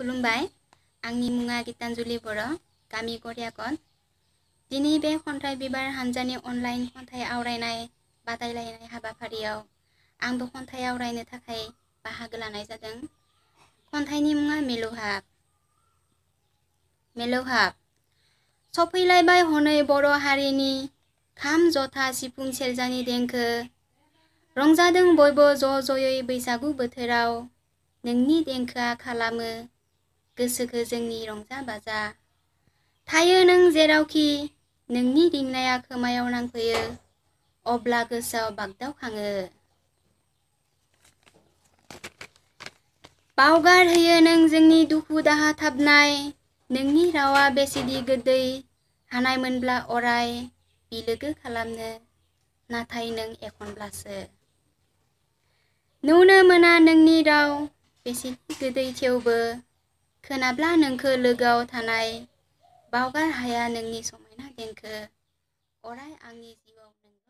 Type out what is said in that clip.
खुलुमबाय आंनि मुङा गितानजुलि बर' गामि गरियाकन दिनै बे खन्थाइ बिबार हानजानि अनलाइन खन्थाइ आवरायनाय बादायलायनाय हाबाफारियाव आंबो खन्थाइ आवरायनो थाखाय बाहागो लानाय जादों। खन्थाइनि मुङा मेलौहाब सफैलायबाय हनै बर' हारिनि खाम जथा सिफुं सेरजानि देंखो रंजादों बयबो ज' ज'यै बैसागु बोथोराव नोंनि देंखोआ खालामो गोसोखो जोंनि रंजा बाजा थायो नों जेरावखि नोंनि रिंनाया खोमायाव नांफैयो अब्ला गोसोआव बागदावखाङो बावगारहोयो नों जोंनि दुखु दाहा थाबनाय नोंनि रावा बेसेदि गोदै हानायमोनब्ला अराय बिलोगो खालामनो नाथाय नों एखनब्लासो नुनो मोना नोंनि राव बेसेदि गोदै थेवबो खोनाब्ला नोंखो लोगोआव थानाय बावगार हाया नोंनि समायना देंखो अराय आंनि जिउआव नों